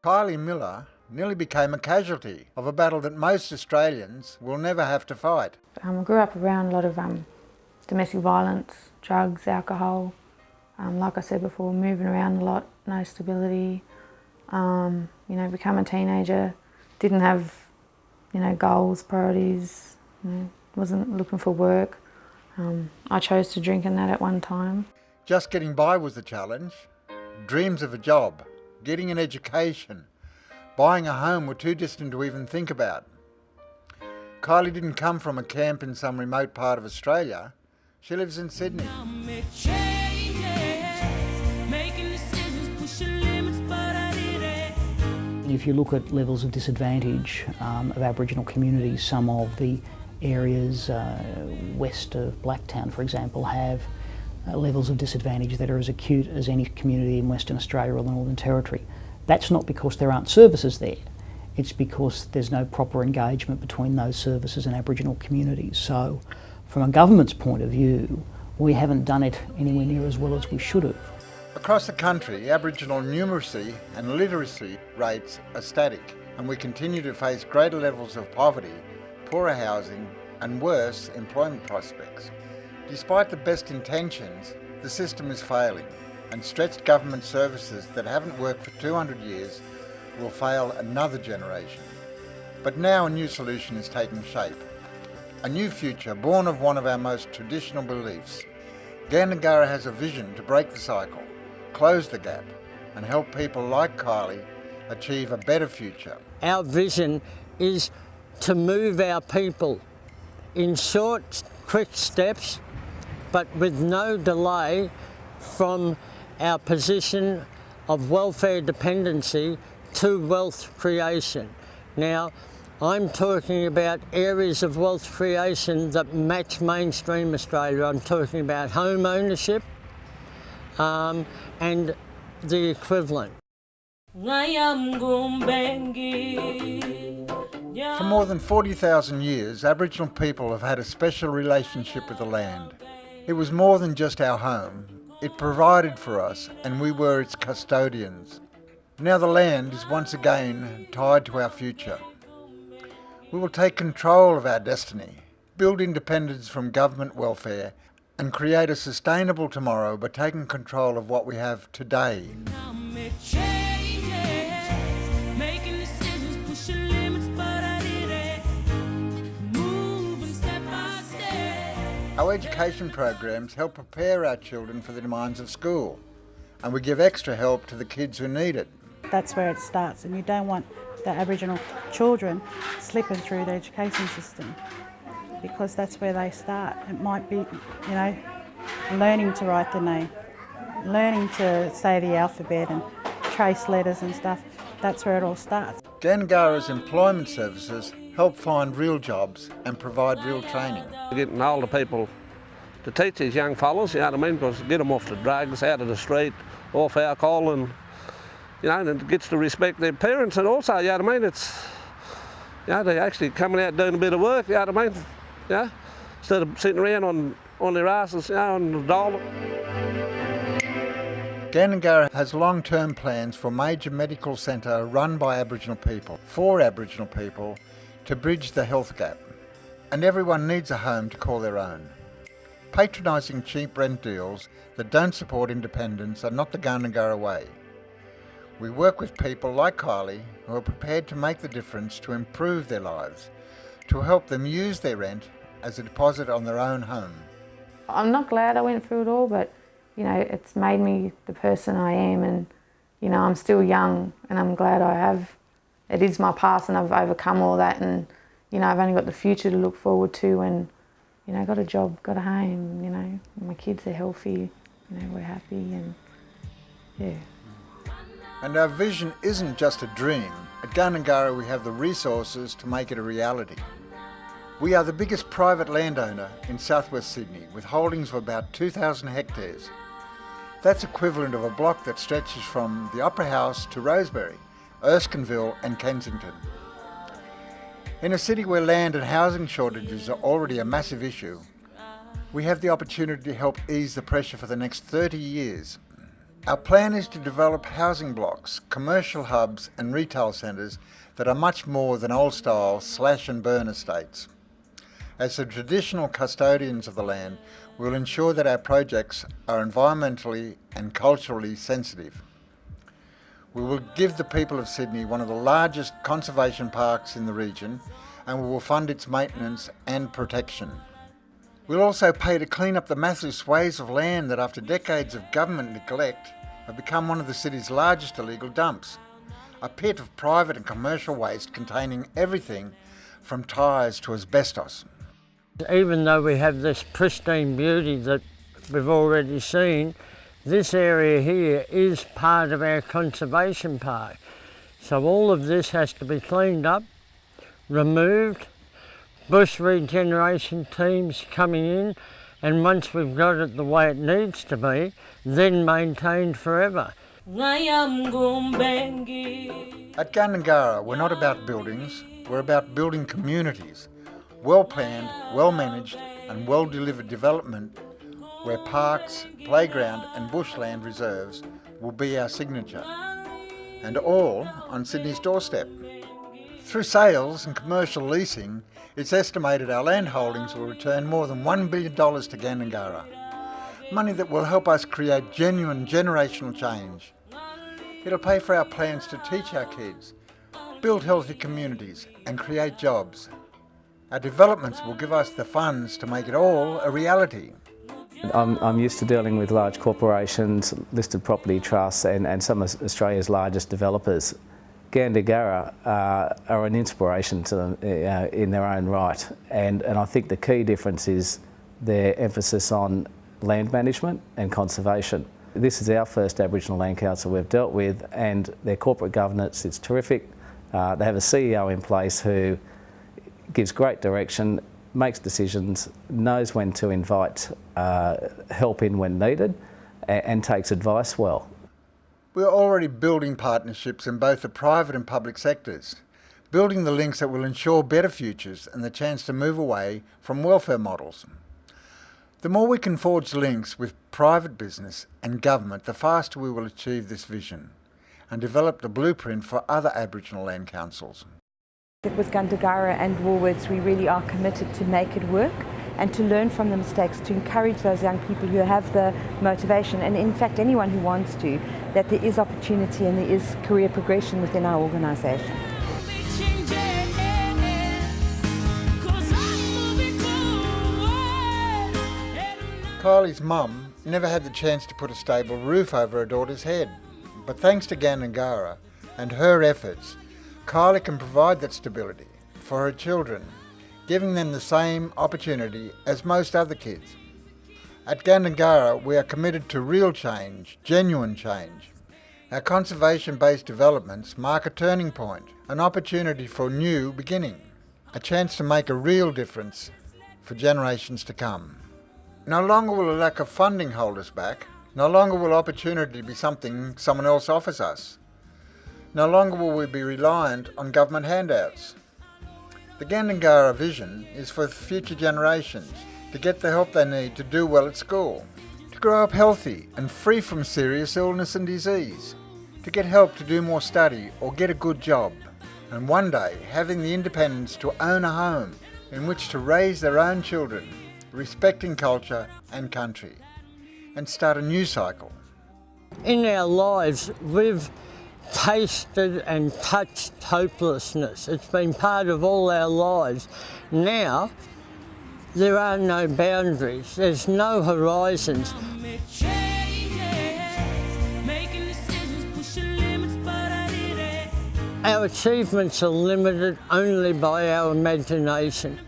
Kylie Miller nearly became a casualty of a battle that most Australians will never have to fight. I grew up around a lot of domestic violence, drugs, alcohol. Like I said before, moving around a lot, no stability. Become a teenager, didn't have, goals, priorities, wasn't looking for work. I chose to drink and that at one time. Just getting by was the challenge. Dreams of a job, getting an education, buying a home were too distant to even think about. Kylie didn't come from a camp in some remote part of Australia. She lives in Sydney. If you look at levels of disadvantage of Aboriginal communities, some of the areas west of Blacktown, for example, have levels of disadvantage that are as acute as any community in Western Australia or the Northern Territory. That's not because there aren't services there, it's because there's no proper engagement between those services and Aboriginal communities. So from a government's point of view, we haven't done it anywhere near as well as we should have. Across the country, Aboriginal numeracy and literacy rates are static, and we continue to face greater levels of poverty, poorer housing and worse employment prospects. Despite the best intentions, the system is failing, and stretched government services that haven't worked for 200 years will fail another generation. But now a new solution is taking shape. A new future born of one of our most traditional beliefs. Gandangara has a vision to break the cycle, close the gap, and help people like Kylie achieve a better future. Our vision is to move our people in short, quick steps, but with no delay from our position of welfare dependency to wealth creation. Now, I'm talking about areas of wealth creation that match mainstream Australia. I'm talking about home ownership and the equivalent. For more than 40,000 years, Aboriginal people have had a special relationship with the land. It was more than just our home. It provided for us, and we were its custodians. Now the land is once again tied to our future. We will take control of our destiny, build independence from government welfare, and create a sustainable tomorrow by taking control of what we have today. Our education programs help prepare our children for the demands of school, and we give extra help to the kids who need it. That's where it starts, and you don't want the Aboriginal children slipping through the education system, because that's where they start. It might be, learning to write the name, learning to say the alphabet and trace letters and stuff. That's where it all starts. Gandangara's employment services help find real jobs and provide real training. Getting older people to teach these young fellas, because get them off the drugs, out of the street, off alcohol, and and it gets to respect their parents, and also, it's, they're actually coming out doing a bit of work, instead of sitting around on their asses, on the dollar. Gandangara has long-term plans for a major medical centre run by Aboriginal people, for Aboriginal people, to bridge the health gap. And everyone needs a home to call their own. Patronising cheap rent deals that don't support independence are not the Gandangara way. We work with people like Kylie who are prepared to make the difference to improve their lives, to help them use their rent as a deposit on their own home. I'm not glad I went through it all, but it's made me the person I am, and I'm still young, and I'm glad I have. It is my past, and I've overcome all that, and I've only got the future to look forward to, and got a job, got a home, my kids are healthy, we're happy, and yeah. And our vision isn't just a dream. At Gandangara we have the resources to make it a reality. We are the biggest private landowner in southwest Sydney, with holdings of about 2,000 hectares. That's equivalent of a block that stretches from the Opera House to Rosebery, Erskineville and Kensington. In a city where land and housing shortages are already a massive issue, we have the opportunity to help ease the pressure for the next 30 years. Our plan is to develop housing blocks, commercial hubs and retail centres that are much more than old-style slash and burn estates. As the traditional custodians of the land, we will ensure that our projects are environmentally and culturally sensitive. We will give the people of Sydney one of the largest conservation parks in the region, and we will fund its maintenance and protection. We'll also pay to clean up the massive swathes of land that, after decades of government neglect, have become one of the city's largest illegal dumps. A pit of private and commercial waste containing everything from tyres to asbestos. Even though we have this pristine beauty that we've already seen, this area here is part of our conservation park. So all of this has to be cleaned up, removed, bush regeneration teams coming in, and once we've got it the way it needs to be, then maintained forever. At Gandangara, we're not about buildings, we're about building communities. Well-planned, well-managed and well-delivered development where parks, playground and bushland reserves will be our signature. And all on Sydney's doorstep. Through sales and commercial leasing, it's estimated our land holdings will return more than $1 billion to Gandangara. Money that will help us create genuine generational change. It'll pay for our plans to teach our kids, build healthy communities and create jobs. Our developments will give us the funds to make it all a reality. I'm used to dealing with large corporations, listed property trusts and some of Australia's largest developers. Gandangara are an inspiration to them in their own right, and I think the key difference is their emphasis on land management and conservation. This is our first Aboriginal Land Council we've dealt with, and their corporate governance is terrific. They have a CEO in place who gives great direction, makes decisions, knows when to invite help in when needed, and takes advice well. We're already building partnerships in both the private and public sectors, building the links that will ensure better futures and the chance to move away from welfare models. The more we can forge links with private business and government, the faster we will achieve this vision and develop the blueprint for other Aboriginal land councils. With Gandangara and Woolworths, we really are committed to make it work and to learn from the mistakes, to encourage those young people who have the motivation, and in fact anyone who wants to, that there is opportunity and there is career progression within our organisation. Kylie's mum never had the chance to put a stable roof over her daughter's head, but thanks to Gandangara and her efforts, Kylie can provide that stability for her children, giving them the same opportunity as most other kids. At Gandangara, we are committed to real change, genuine change. Our conservation-based developments mark a turning point, an opportunity for new beginning, a chance to make a real difference for generations to come. No longer will a lack of funding hold us back. No longer will opportunity be something someone else offers us. No longer will we be reliant on government handouts. The Gandangara vision is for future generations to get the help they need to do well at school, to grow up healthy and free from serious illness and disease, to get help to do more study or get a good job, and one day having the independence to own a home in which to raise their own children, respecting culture and country, and start a new cycle. In our lives, we've tasted and touched hopelessness. It's been part of all our lives. Now, there are no boundaries, there's no horizons. Our achievements are limited only by our imagination.